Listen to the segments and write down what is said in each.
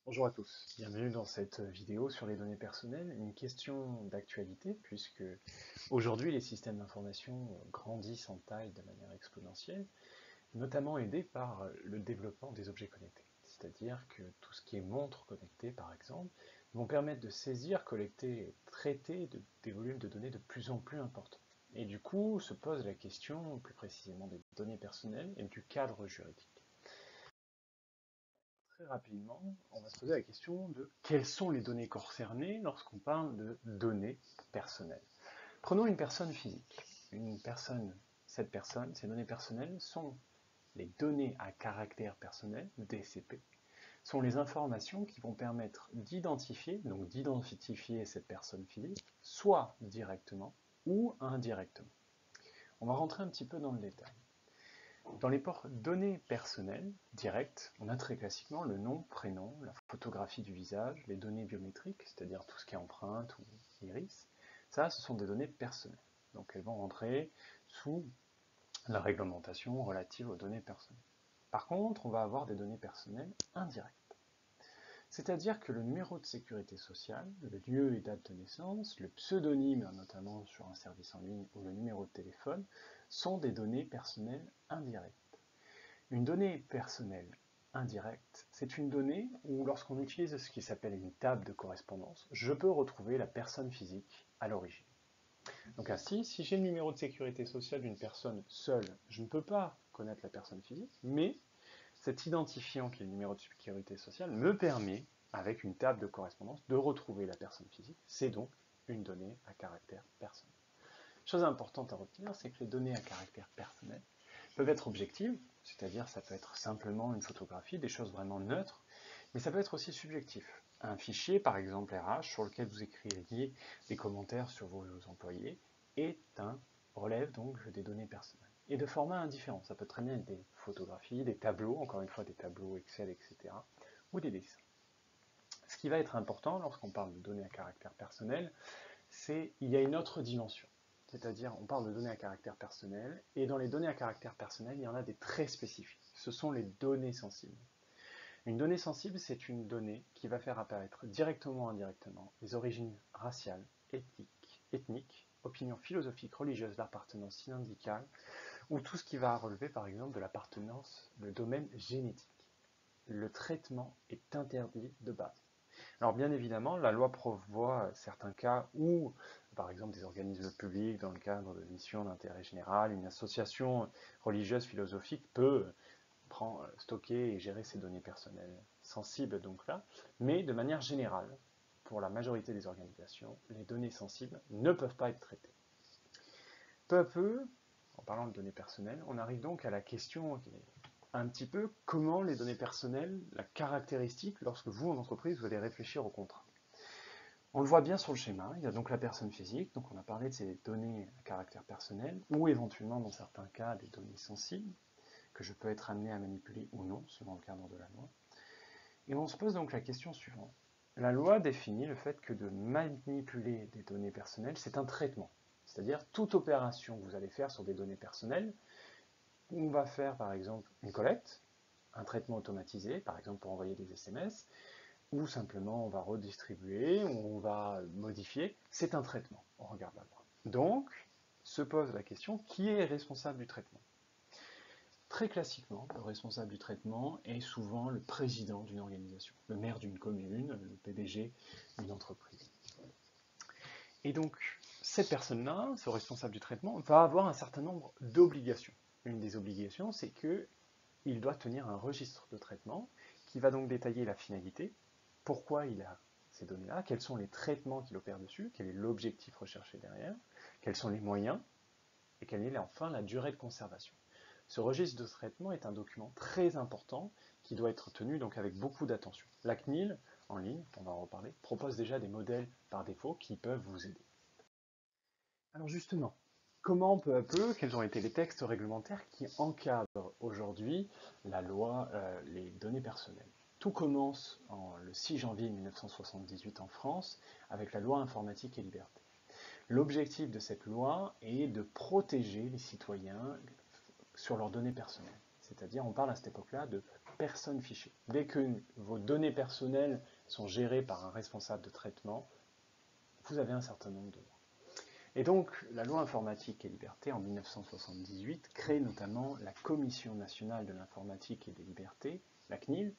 Bonjour à tous, bienvenue dans cette vidéo sur les données personnelles. Une question d'actualité puisque aujourd'hui les systèmes d'information grandissent en taille de manière exponentielle, notamment aidés par le développement des objets connectés. C'est-à-dire que tout ce qui est montres connectées par exemple vont permettre de saisir, collecter et traiter des volumes de données de plus en plus importants. Et du coup se pose la question plus précisément des données personnelles et du cadre juridique. Très rapidement, on va se poser la question de quelles sont les données concernées lorsqu'on parle de données personnelles. Prenons une personne physique. Ces données personnelles sont les données à caractère personnel, DCP, sont les informations qui vont permettre d'identifier, donc d'identifier cette personne physique, soit directement ou indirectement. On va rentrer un petit peu dans le détail. Dans les données personnelles directes, on a très classiquement le nom, prénom, la photographie du visage, les données biométriques, c'est-à-dire tout ce qui est empreinte ou iris. Ça, ce sont des données personnelles. Donc elles vont rentrer sous la réglementation relative aux données personnelles. Par contre, on va avoir des données personnelles indirectes. C'est-à-dire que le numéro de sécurité sociale, le lieu et date de naissance, le pseudonyme, notamment sur un service en ligne, ou le numéro de téléphone, sont des données personnelles indirectes. Une donnée personnelle indirecte, c'est une donnée où lorsqu'on utilise ce qui s'appelle une table de correspondance, je peux retrouver la personne physique à l'origine. Donc ainsi, si j'ai le numéro de sécurité sociale d'une personne seule, je ne peux pas connaître la personne physique, mais cet identifiant qui est le numéro de sécurité sociale me permet, avec une table de correspondance, de retrouver la personne physique. C'est donc une donnée à caractère personnel. Chose importante à retenir, c'est que les données à caractère personnel peuvent être objectives, c'est-à-dire ça peut être simplement une photographie, des choses vraiment neutres, mais ça peut être aussi subjectif. Un fichier, par exemple RH, sur lequel vous écririez des commentaires sur vos employés, relève donc des données personnelles. Et de format indifférent, ça peut très bien être des photographies, des tableaux, encore une fois des tableaux Excel, etc., ou des dessins. Ce qui va être important lorsqu'on parle de données à caractère personnel, c'est qu'il y a une autre dimension. C'est-à-dire, on parle de données à caractère personnel, et dans les données à caractère personnel, il y en a des très spécifiques. Ce sont les données sensibles. Une donnée sensible, c'est une donnée qui va faire apparaître directement ou indirectement les origines raciales, ethniques, opinions philosophiques, religieuses, l'appartenance syndicale, ou tout ce qui va relever par exemple de l'appartenance, le domaine génétique. Le traitement est interdit de base. Alors bien évidemment, la loi prévoit certains cas où, par exemple, des organismes publics, dans le cadre de missions d'intérêt général, une association religieuse philosophique peut stocker et gérer ces données personnelles sensibles donc là, mais de manière générale, pour la majorité des organisations, les données sensibles ne peuvent pas être traitées. Peu à peu, en parlant de données personnelles, on arrive donc à la question qui est un petit peu comment les données personnelles, la caractéristique, lorsque vous, en entreprise, vous allez réfléchir au contrat. On le voit bien sur le schéma, il y a donc la personne physique, donc on a parlé de ces données à caractère personnel, ou éventuellement, dans certains cas, des données sensibles, que je peux être amené à manipuler ou non, selon le cadre de la loi. Et on se pose donc la question suivante. La loi définit le fait que de manipuler des données personnelles, c'est un traitement. C'est-à-dire toute opération que vous allez faire sur des données personnelles, on va faire par exemple une collecte, un traitement automatisé, par exemple pour envoyer des SMS, ou simplement on va redistribuer, ou on va modifier, c'est un traitement, on regarde la loi. Donc, se pose la question, qui est responsable du traitement? Très classiquement, le responsable du traitement est souvent le président d'une organisation, le maire d'une commune, le PDG d'une entreprise. Et donc, cette personne-là, ce responsable du traitement, va avoir un certain nombre d'obligations. Une des obligations, c'est qu'il doit tenir un registre de traitement qui va donc détailler la finalité, pourquoi il a ces données-là, quels sont les traitements qu'il opère dessus, quel est l'objectif recherché derrière, quels sont les moyens, et quelle est enfin la durée de conservation. Ce registre de traitement est un document très important qui doit être tenu donc avec beaucoup d'attention. La CNIL, en ligne, on va en reparler, propose déjà des modèles par défaut qui peuvent vous aider. Alors justement, comment peu à peu, quels ont été les textes réglementaires qui encadrent aujourd'hui la loi, les données personnelles? Tout commence le 6 janvier 1978 en France avec la loi informatique et liberté. L'objectif de cette loi est de protéger les citoyens sur leurs données personnelles. C'est-à-dire, on parle à cette époque-là de personne fichée. Dès que vos données personnelles sont gérées par un responsable de traitement, vous avez un certain nombre de droits. Et donc, la loi informatique et liberté en 1978 crée notamment la Commission nationale de l'informatique et des libertés, la CNIL,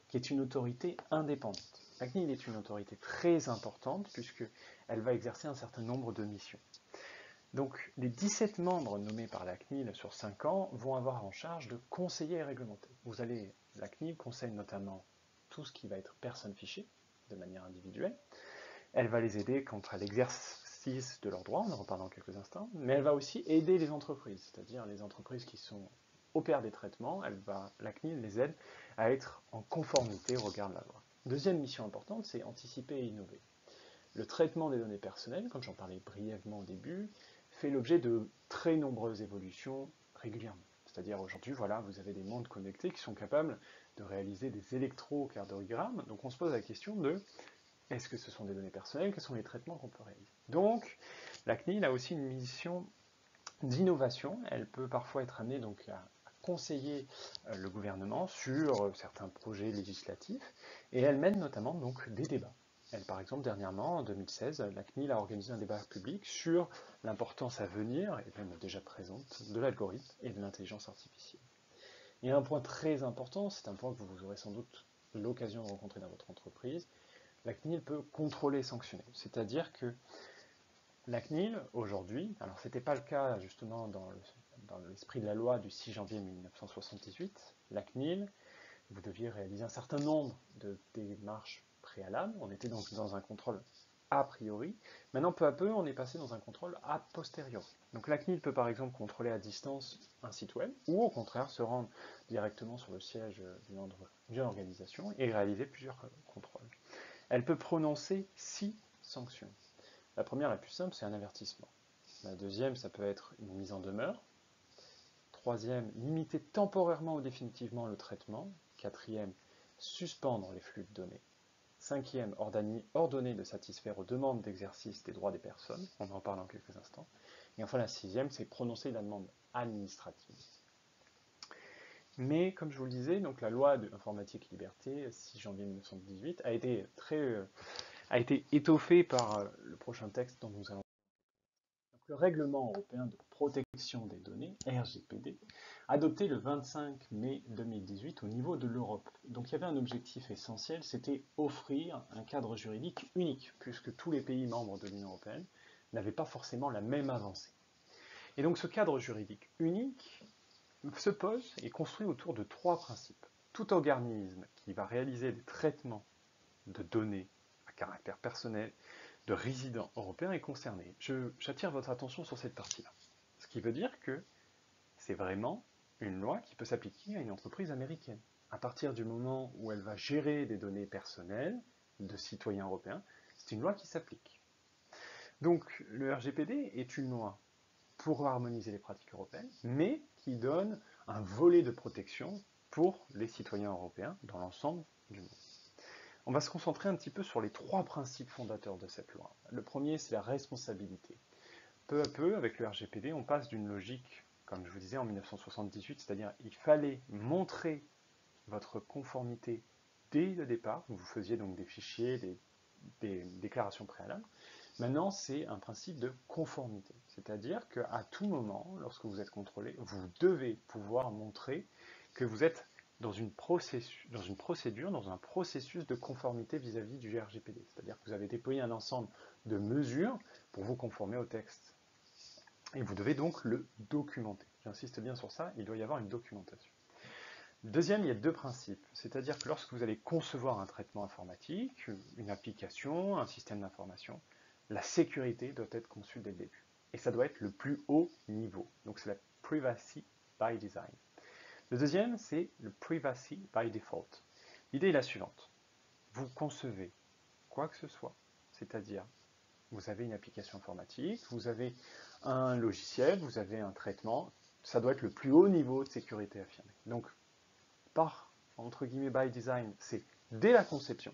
qui est une autorité indépendante. La CNIL est une autorité très importante puisqu'elle va exercer un certain nombre de missions. Donc, les 17 membres nommés par la CNIL sur 5 ans vont avoir en charge de conseiller et réglementer. La CNIL conseille notamment tout ce qui va être personne fichée, de manière individuelle. Elle va les aider quant à l'exercice de leurs droits, on en reparle dans quelques instants, mais elle va aussi aider les entreprises, c'est-à-dire les entreprises qui opèrent des traitements, la CNIL les aide à être en conformité au regard de la loi. Deuxième mission importante, c'est anticiper et innover. Le traitement des données personnelles, comme j'en parlais brièvement au début, fait l'objet de très nombreuses évolutions régulièrement. C'est-à-dire aujourd'hui, voilà, vous avez des montres connectées qui sont capables de réaliser des électrocardiogrammes, donc on se pose la question de est-ce que ce sont des données personnelles? Quels sont les traitements qu'on peut réaliser? Donc, la CNIL a aussi une mission d'innovation. Elle peut parfois être amenée donc, à conseiller le gouvernement sur certains projets législatifs et elle mène notamment donc, des débats. Par exemple, dernièrement, en 2016, la CNIL a organisé un débat public sur l'importance à venir, et même déjà présente, de l'algorithme et de l'intelligence artificielle. Il y a un point très important, c'est un point que vous aurez sans doute l'occasion de rencontrer dans votre entreprise, la CNIL peut contrôler et sanctionner. C'est-à-dire que la CNIL, aujourd'hui, alors ce n'était pas le cas justement dans l'esprit de la loi du 6 janvier 1978, la CNIL, vous deviez réaliser un certain nombre de démarches préalables, on était donc dans un contrôle a priori, maintenant peu à peu on est passé dans un contrôle a posteriori. Donc la CNIL peut par exemple contrôler à distance un site web, ou au contraire se rendre directement sur le siège d'une organisation et réaliser plusieurs contrôles. Elle peut prononcer 6 sanctions. La première, la plus simple, c'est un avertissement. La deuxième, ça peut être une mise en demeure. Troisième, limiter temporairement ou définitivement le traitement. Quatrième, suspendre les flux de données. Cinquième, ordonner de satisfaire aux demandes d'exercice des droits des personnes. On en parle dans quelques instants. Et enfin, la sixième, c'est prononcer la demande administrative. Mais, comme je vous le disais, donc la loi de l'informatique et liberté, 6 janvier 1918, a été étoffée par le prochain texte dont nous allons parler. Donc, le règlement européen de protection des données, RGPD, adopté le 25 mai 2018 au niveau de l'Europe. Donc il y avait un objectif essentiel, c'était offrir un cadre juridique unique, puisque tous les pays membres de l'Union européenne n'avaient pas forcément la même avancée. Et donc ce cadre juridique unique se pose et construit autour de 3 principes. Tout organisme qui va réaliser des traitements de données à caractère personnel de résidents européens est concerné. J'attire votre attention sur cette partie-là. Ce qui veut dire que c'est vraiment une loi qui peut s'appliquer à une entreprise américaine. À partir du moment où elle va gérer des données personnelles de citoyens européens, c'est une loi qui s'applique. Donc le RGPD est une loi pour harmoniser les pratiques européennes, mais qui donne un volet de protection pour les citoyens européens dans l'ensemble du monde. On va se concentrer un petit peu sur les 3 principes fondateurs de cette loi. Le premier, c'est la responsabilité. Peu à peu, avec le RGPD, on passe d'une logique, comme je vous disais en 1978, c'est-à-dire il fallait montrer votre conformité dès le départ, vous faisiez donc des fichiers, des déclarations préalables. Maintenant, c'est un principe de conformité, c'est-à-dire qu'à tout moment, lorsque vous êtes contrôlé, vous devez pouvoir montrer que vous êtes dans un processus de conformité vis-à-vis du RGPD, c'est-à-dire que vous avez déployé un ensemble de mesures pour vous conformer au texte. Et vous devez donc le documenter. J'insiste bien sur ça, il doit y avoir une documentation. Deuxième, il y a 2 principes, c'est-à-dire que lorsque vous allez concevoir un traitement informatique, une application, un système d'information, la sécurité doit être conçue dès le début. Et ça doit être le plus haut niveau. Donc c'est la privacy by design. Le deuxième, c'est le privacy by default. L'idée est la suivante. Vous concevez quoi que ce soit, c'est-à-dire vous avez une application informatique, vous avez un logiciel, vous avez un traitement, ça doit être le plus haut niveau de sécurité affirmé. Donc, entre guillemets, by design, c'est dès la conception,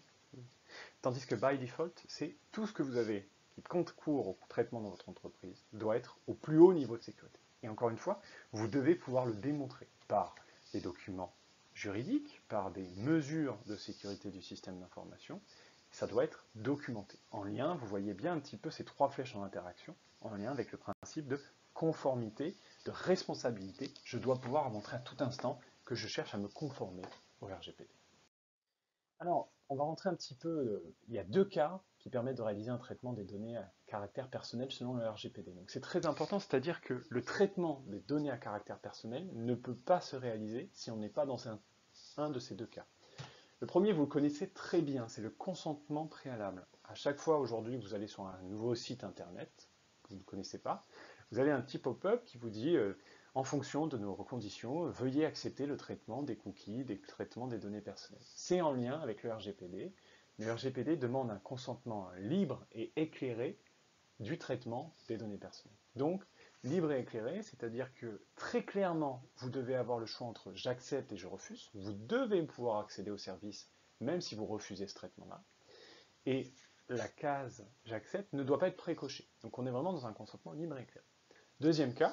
tandis que by default, c'est tout ce que vous avez qui concourt au traitement dans votre entreprise doit être au plus haut niveau de sécurité. Et encore une fois, vous devez pouvoir le démontrer par des documents juridique, par des mesures de sécurité du système d'information. Ça doit être documenté. En lien, vous voyez bien un petit peu ces trois flèches en interaction, en lien avec le principe de conformité, de responsabilité. Je dois pouvoir montrer à tout instant que je cherche à me conformer au RGPD. Alors, on va rentrer un petit peu, il y a deux cas qui permettent de réaliser un traitement des données à caractère personnel selon le RGPD. Donc c'est très important, c'est-à-dire que le traitement des données à caractère personnel ne peut pas se réaliser si on n'est pas dans un de ces deux cas. Le premier, vous le connaissez très bien, c'est le consentement préalable. À chaque fois aujourd'hui que vous allez sur un nouveau site internet, que vous ne connaissez pas, vous avez un petit pop-up qui vous dit en fonction de nos conditions, veuillez accepter le traitement des cookies, des traitements des données personnelles. C'est en lien avec le RGPD. Le RGPD demande un consentement libre et éclairé du traitement des données personnelles. Donc, libre et éclairé, c'est-à-dire que très clairement, vous devez avoir le choix entre j'accepte et je refuse. Vous devez pouvoir accéder au service, même si vous refusez ce traitement-là. Et la case j'accepte ne doit pas être précochée. Donc on est vraiment dans un consentement libre et éclairé. Deuxième cas,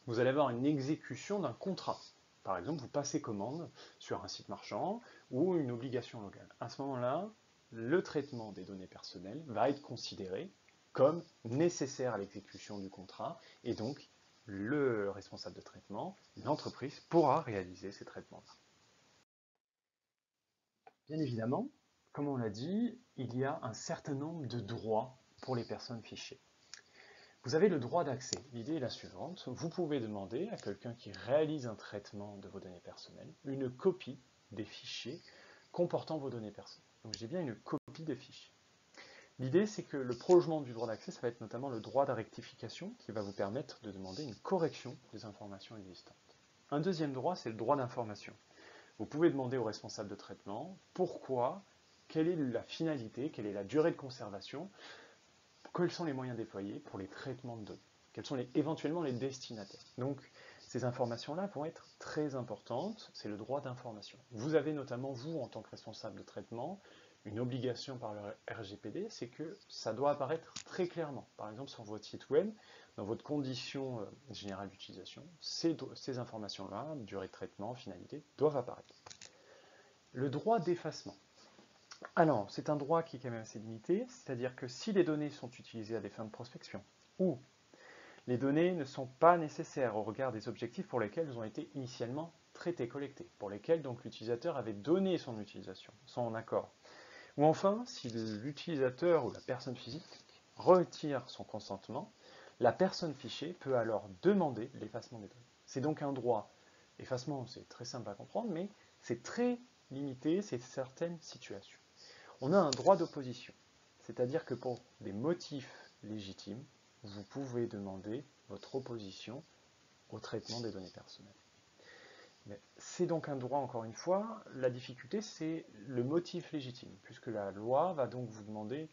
vous allez avoir une exécution d'un contrat. Par exemple, vous passez commande sur un site marchand ou une obligation locale. À ce moment-là, le traitement des données personnelles va être considéré comme nécessaire à l'exécution du contrat et donc le responsable de traitement, l'entreprise, pourra réaliser ces traitements-là. Bien évidemment, comme on l'a dit, il y a un certain nombre de droits pour les personnes fichées. Vous avez le droit d'accès. L'idée est la suivante. Vous pouvez demander à quelqu'un qui réalise un traitement de vos données personnelles une copie des fichiers comportant vos données personnelles. Donc je dis bien une copie des fichiers. L'idée, c'est que le prolongement du droit d'accès, ça va être notamment le droit de rectification qui va vous permettre de demander une correction des informations existantes. Un deuxième droit, c'est le droit d'information. Vous pouvez demander au responsable de traitement pourquoi, quelle est la finalité, quelle est la durée de conservation, quels sont les moyens déployés pour les traitements de données, quels sont éventuellement les destinataires. Donc ces informations-là vont être très importantes, c'est le droit d'information. Vous avez notamment, vous, en tant que responsable de traitement, une obligation par le RGPD, c'est que ça doit apparaître très clairement. Par exemple, sur votre site web, dans votre condition générale d'utilisation, ces informations-là, durée de traitement, finalité, doivent apparaître. Le droit d'effacement. Alors, c'est un droit qui est quand même assez limité, c'est-à-dire que si les données sont utilisées à des fins de prospection, ou les données ne sont pas nécessaires au regard des objectifs pour lesquels elles ont été initialement traitées, collectées, pour lesquels donc l'utilisateur avait donné son utilisation, son accord. Ou enfin, si l'utilisateur ou la personne physique retire son consentement, la personne fichée peut alors demander l'effacement des données. C'est donc un droit. Effacement, c'est très simple à comprendre, mais c'est très limité, c'est certaines situations. On a un droit d'opposition, c'est-à-dire que pour des motifs légitimes, vous pouvez demander votre opposition au traitement des données personnelles. C'est donc un droit, encore une fois, la difficulté c'est le motif légitime, puisque la loi va donc vous demander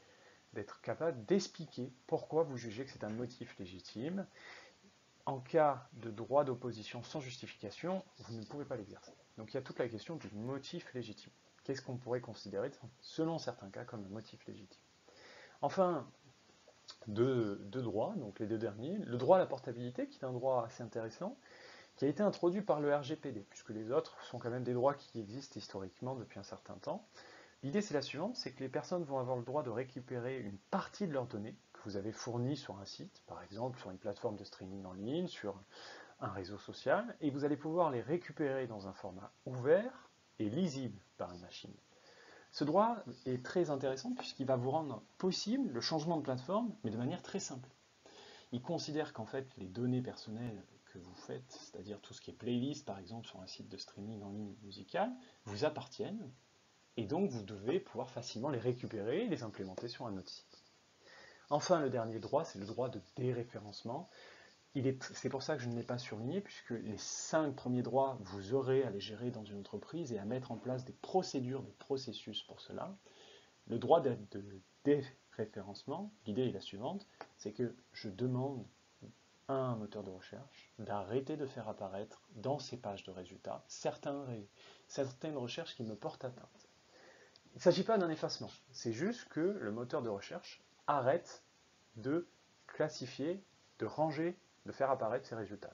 d'être capable d'expliquer pourquoi vous jugez que c'est un motif légitime. En cas de droit d'opposition sans justification, vous ne pouvez pas l'exercer. Donc il y a toute la question du motif légitime. Qu'est-ce qu'on pourrait considérer, selon certains cas, comme un motif légitime? Enfin, deux droits, donc les deux derniers. Le droit à la portabilité, qui est un droit assez intéressant, qui a été introduit par le RGPD, puisque les autres sont quand même des droits qui existent historiquement depuis un certain temps. L'idée c'est la suivante, c'est que les personnes vont avoir le droit de récupérer une partie de leurs données que vous avez fournies sur un site, par exemple sur une plateforme de streaming en ligne, sur un réseau social, et vous allez pouvoir les récupérer dans un format ouvert et lisible par une machine. Ce droit est très intéressant puisqu'il va vous rendre possible le changement de plateforme, mais de manière très simple. Il considère qu'en fait les données personnelles que vous faites, c'est-à-dire tout ce qui est playlist par exemple sur un site de streaming en ligne musical, vous appartiennent, et donc vous devez pouvoir facilement les récupérer et les implémenter sur un autre site. Enfin, le dernier droit, c'est le droit de déréférencement. C'est pour ça que je ne l'ai pas surligné, puisque les 5 premiers droits, vous aurez à les gérer dans une entreprise et à mettre en place des procédures, des processus pour cela. Le droit de déréférencement, l'idée est la suivante, c'est que je demande à un moteur de recherche d'arrêter de faire apparaître dans ses pages de résultats certaines recherches qui me portent atteinte. Il ne s'agit pas d'un effacement, c'est juste que le moteur de recherche arrête de classifier, de ranger, de faire apparaître ces résultats.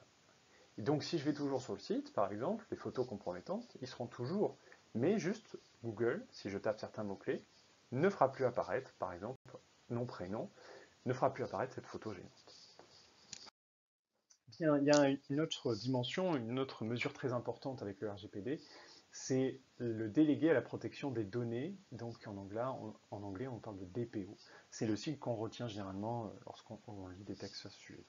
Et donc si je vais toujours sur le site, par exemple, les photos compromettantes, ils seront toujours, mais juste Google, si je tape certains mots-clés, ne fera plus apparaître, par exemple, nom, prénom, ne fera plus apparaître cette photo gênante. Bien, il y a une autre dimension, une autre mesure très importante avec le RGPD, c'est le délégué à la protection des données, donc en anglais on parle de DPO. C'est le sigle qu'on retient généralement lorsqu'on lit des textes à ce sujet.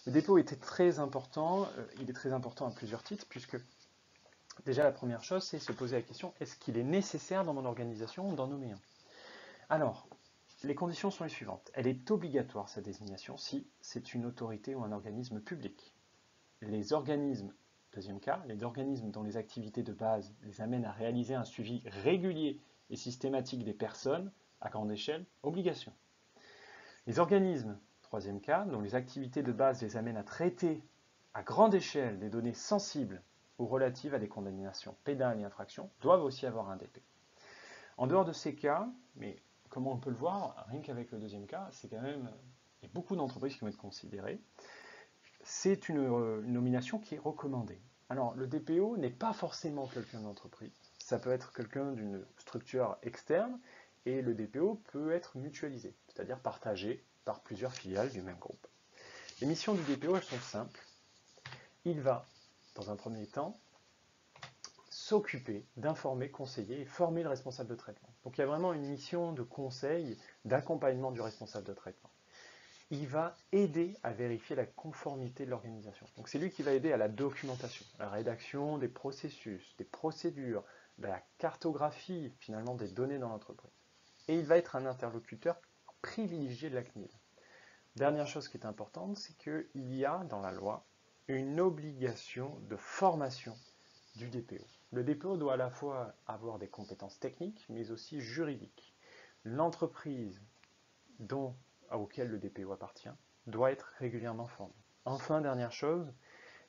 Le DPO était très important, il est très important à plusieurs titres, puisque déjà la première chose c'est se poser la question, est-ce qu'il est nécessaire dans mon organisation d'en nommer un? Alors, les conditions sont les suivantes. Elle est obligatoire, sa désignation, si c'est une autorité ou un organisme public. Les organismes, deuxième cas, les organismes dont les activités de base les amènent à réaliser un suivi régulier et systématique des personnes à grande échelle, obligation. Les organismes, troisième cas, dont les activités de base les amènent à traiter à grande échelle des données sensibles ou relatives à des condamnations pénales et infractions, doivent aussi avoir un DP. En dehors de ces cas, mais comme on peut le voir, rien qu'avec le deuxième cas, c'est quand même, il y a beaucoup d'entreprises qui vont être considérées. C'est une nomination qui est recommandée. Alors, le DPO n'est pas forcément quelqu'un d'entreprise. Ça peut être quelqu'un d'une structure externe et le DPO peut être mutualisé, c'est-à-dire partagé par plusieurs filiales du même groupe. Les missions du DPO, elles sont simples. Il va, dans un premier temps, s'occuper d'informer, conseiller et former le responsable de traitement. Donc il y a vraiment une mission de conseil, d'accompagnement du responsable de traitement. Il va aider à vérifier la conformité de l'organisation. Donc c'est lui qui va aider à la documentation, à la rédaction des processus, des procédures, de la cartographie finalement des données dans l'entreprise. Et il va être un interlocuteur privilégié de la CNIL. Dernière chose qui est importante, c'est qu'il y a dans la loi une obligation de formation du DPO. Le DPO doit à la fois avoir des compétences techniques, mais aussi juridiques. L'entreprise auquel le DPO appartient doit être régulièrement formée. Enfin, dernière chose,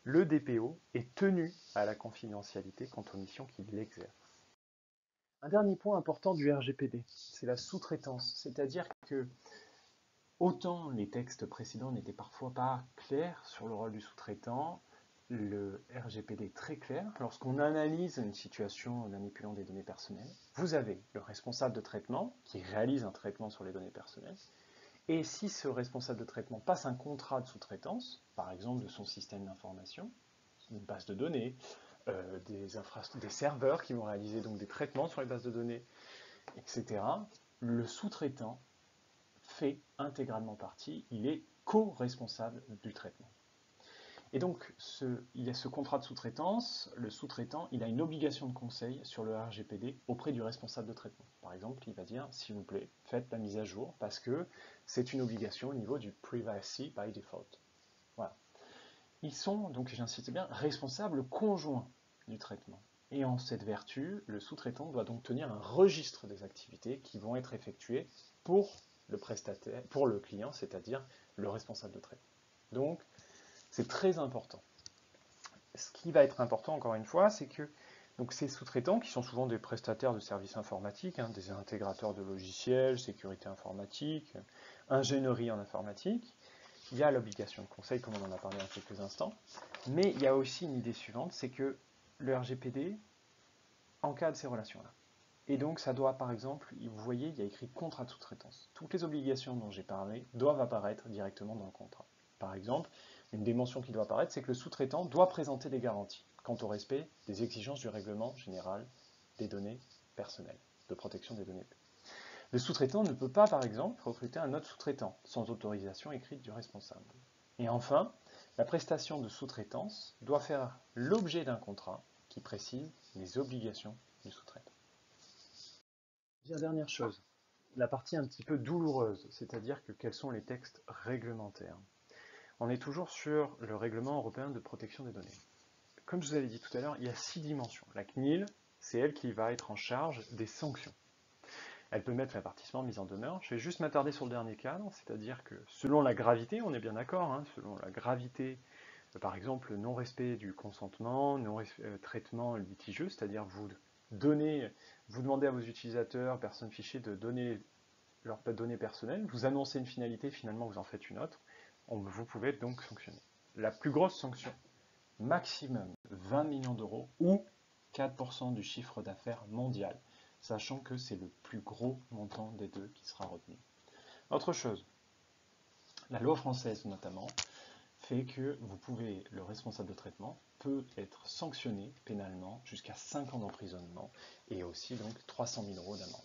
le DPO est tenu à la confidentialité quant aux missions qu'il exerce. Un dernier point important du RGPD, c'est la sous-traitance, c'est-à-dire que autant les textes précédents n'étaient parfois pas clairs sur le rôle du sous-traitant, le RGPD est très clair. Lorsqu'on analyse une situation manipulant des données personnelles, vous avez le responsable de traitement qui réalise un traitement sur les données personnelles, et si ce responsable de traitement passe un contrat de sous-traitance, par exemple de son système d'information, une base de données, des serveurs qui vont réaliser donc des traitements sur les bases de données, etc., le sous-traitant fait intégralement partie, il est co-responsable du traitement. Et donc, il y a ce contrat de sous-traitance, le sous-traitant, il a une obligation de conseil sur le RGPD auprès du responsable de traitement. Par exemple, il va dire, s'il vous plaît, faites la mise à jour, parce que c'est une obligation au niveau du privacy by default. Voilà. Ils sont, donc j'insiste bien, responsables conjoints du traitement. Et en cette vertu, le sous-traitant doit donc tenir un registre des activités qui vont être effectuées pour le prestataire, pour le client, c'est-à-dire le responsable de traitement. Donc, c'est très important. Ce qui va être important, encore une fois, c'est que donc, ces sous-traitants, qui sont souvent des prestataires de services informatiques, des intégrateurs de logiciels, sécurité informatique, ingénierie en informatique, il y a l'obligation de conseil, comme on en a parlé il y a quelques instants, mais il y a aussi une idée suivante, c'est que le RGPD encadre ces relations-là. Et donc ça doit, par exemple, vous voyez, il y a écrit contrat de sous-traitance. Toutes les obligations dont j'ai parlé doivent apparaître directement dans le contrat. Par exemple, une des mentions qui doit apparaître, c'est que le sous-traitant doit présenter des garanties quant au respect des exigences du règlement général des données personnelles, de protection des données. Le sous-traitant ne peut pas, par exemple, recruter un autre sous-traitant sans autorisation écrite du responsable. Et enfin, la prestation de sous-traitance doit faire l'objet d'un contrat qui précise les obligations du sous-traitant. Bien, dernière chose, la partie un petit peu douloureuse, c'est-à-dire que quels sont les textes réglementaires. On est toujours sur le règlement européen de protection des données. Comme je vous avais dit tout à l'heure, il y a 6 dimensions. La CNIL, c'est elle qui va être en charge des sanctions. Elle peut mettre l'avertissement, mise en demeure. Je vais juste m'attarder sur le dernier cadre, c'est-à-dire que selon la gravité, on est bien d'accord, selon la gravité, par exemple, non-respect du consentement, non-traitement litigieux, c'est-à-dire vous demandez à vos utilisateurs, personnes fichées, de donner leurs données personnelles, vous annoncez une finalité, finalement vous en faites une autre, vous pouvez être donc sanctionné. La plus grosse sanction maximum 20 millions d'euros ou 4% du chiffre d'affaires mondial, sachant que c'est le plus gros montant des deux qui sera retenu. Autre chose, la loi française notamment fait que le responsable de traitement peut être sanctionné pénalement jusqu'à 5 ans d'emprisonnement et aussi donc 300 000 euros d'amende.